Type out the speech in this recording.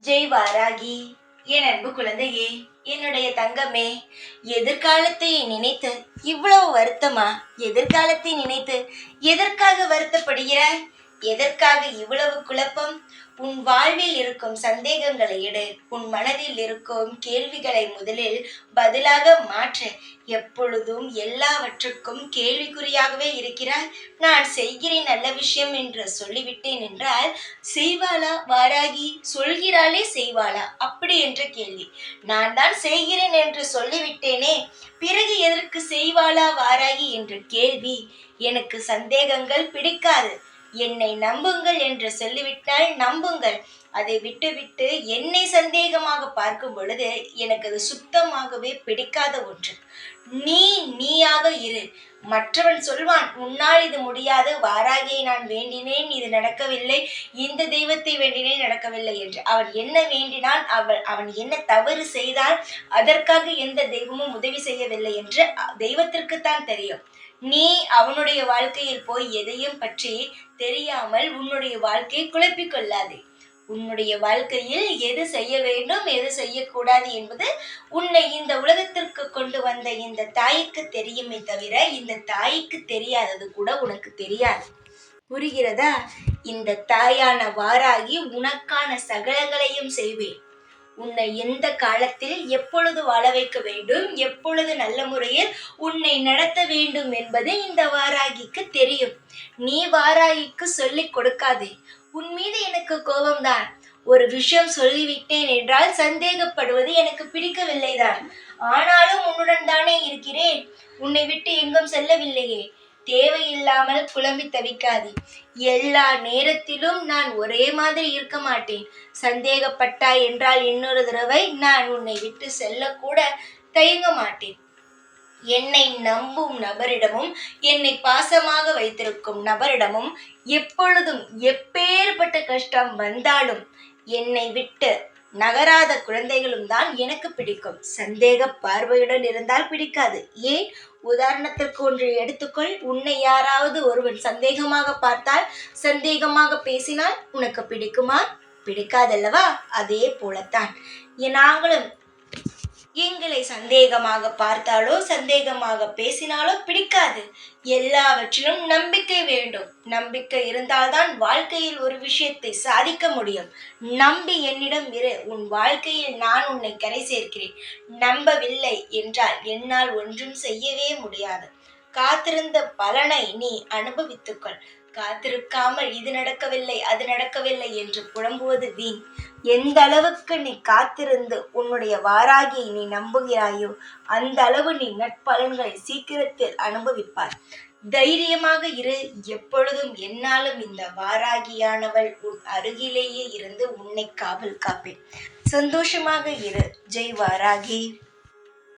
ஜெய் வாராகி, என் அன்பு குழந்தையே, என்னுடைய தங்கமே, எதிர்காலத்தை நினைத்து இவ்வளவு வருத்தமா? எதிர்காலத்தை நினைத்து எதற்காக வருத்தப்படுகிறாய்? எதற்காக இவ்வளவு குழப்பம்? உன் வாழ்வில் இருக்கும் சந்தேகங்களை எடு. உன் மனதில் இருக்கும் கேள்விகளை முதலில் பதிலாக மாற்ற. எப்பொழுதும் எல்லாவற்றுக்கும் கேள்விக்குறியாகவே இருக்கிறாய். நான் செய்கிறேன் நல்ல விஷயம் என்று சொல்லிவிட்டேன் என்றால் செய்வாளா வாராகி? சொல்கிறாளே செய்வாளா? அப்படி என்ற கேள்வி. நான் தான் செய்கிறேன் என்று சொல்லிவிட்டேனே, பிறகு எதற்கு செய்வாளா வாராகி என்ற கேள்வி. எனக்கு சந்தேகங்கள் பிடிக்காது. என்னை நம்புங்கள் என்று சொல்லிவிட்டால் நம்புங்கள். அதை விட்டுவிட்டு என்னை சந்தேகமாக பார்க்கும் பொழுது எனக்கு அது சுத்தமாகவே பிடிக்காத ஒன்று. நீயாக இரு. மற்றவன் சொல்வான், உன்னால் இது முடியாது வாராகியை நான் வேண்டினேன், இது நடக்கவில்லை, இந்த தெய்வத்தை வேண்டினேன் நடக்கவில்லை என்று. அவன் என்ன வேண்டினான், அவன் என்ன தவறு செய்தான், அதற்காக எந்த தெய்வமும் உதவி செய்யவில்லை என்று தெய்வத்திற்குத்தான் தெரியும். நீ அவனுடைய வாழ்க்கையில் போய் எதையும் பற்றி தெரியாமல் உன்னுடைய வாழ்க்கையை குழப்பிக் கொள்ளாதே. உன்னுடைய வாழ்க்கையில் எது செய்ய வேண்டும், எது செய்யக்கூடாது என்பது உன்னை இந்த உலகத்திற்கு கொண்டு வந்த இந்த தாய்க்கு தெரியுமே தவிர இந்த தாய்க்கு தெரியாதது கூட உனக்கு தெரியாது. புரிகிறதா? இந்த தாயான வாராகி உனக்கான சகலங்களையும் செய்வேன். உன்னை எந்த காலத்தில் எப்பொழுது வாழ வைக்க வேண்டும், எப்பொழுது நல்ல முறையில் உன்னை நடத்த வேண்டும் என்பது இந்த வாராகிக்கு தெரியும். நீ வாராகிக்கு சொல்லிக் கொடுக்காதே. உன் மீது எனக்கு கோபம்தான். ஒரு விஷயம் சொல்லிவிட்டேன் என்றால் சந்தேகப்படுவது எனக்கு பிடிக்கவில்லைதான். ஆனாலும் உன்னுடன் தானே இருக்கிறேன். உன்னை விட்டு எங்கும் செல்லவில்லையே. தேவையில்லாமல் குழம்பி தவிக்காதே. எல்லா நேரத்திலும் நான் ஒரே மாதிரி இருக்க மாட்டேன். சந்தேகப்பட்டாய் என்றால் இன்னொரு தடவை நான் உன்னை விட்டு செல்லக்கூட தயங்க மாட்டேன். என்னை நம்பும் நபரிடமும் என்னை பாசமாக வைத்திருக்கும் நபரிடமும் எப்பொழுதும் எப்பேற்பட்ட கஷ்டம் வந்தாலும் என்னை விட்டு நகராத குழந்தைகளும் தான் எனக்கு பிடிக்கும். சந்தேக பார்வையுடன் இருந்தால் பிடிக்காது. ஏன்? உதாரணத்திற்கு ஒன்று எடுத்துக்கொள். உன்னை யாராவது ஒருவன் சந்தேகமாக பார்த்தால், சந்தேகமாக பேசினால் உனக்கு பிடிக்குமா? பிடிக்காதல்லவா? அதே போலத்தான் நாங்களும் எங்களை சந்தேகமாக பார்த்தாலோ சந்தேகமாக பேசினாலோ பிடிக்காது. எல்லாவற்றிலும் நம்பிக்கை வேண்டும். நம்பிக்கை இருந்தால்தான் வாழ்க்கையில் ஒரு விஷயத்தை சாதிக்க முடியும். நம்பி என்னிடம் இரு. உன் வாழ்க்கையில் நான் உன்னை கரை சேர்க்கிறேன். நம்பவில்லை என்றால் என்னால் ஒன்றும் செய்யவே முடியாது. காத்திருந்த பலனை நீ அனுபவித்துக்கொள். காத்திருக்காமல் இது நடக்கவில்லை அது நடக்கவில்லை என்று புலம்புவது வீண். எந்த அளவுக்கு நீ காத்திருந்து உன்னுடைய வாராகியை நீ நம்புகிறாயோ அந்த அளவு நீ நற்பலன்களை சீக்கிரத்தில் அனுபவிப்பார். தைரியமாக இரு. எப்பொழுதும் என்னாலும் இந்த வாராகியானவள் உன் அருகிலேயே இருந்து உன்னை காவல் காப்பேன். சந்தோஷமாக இரு. ஜெய் வாராகி.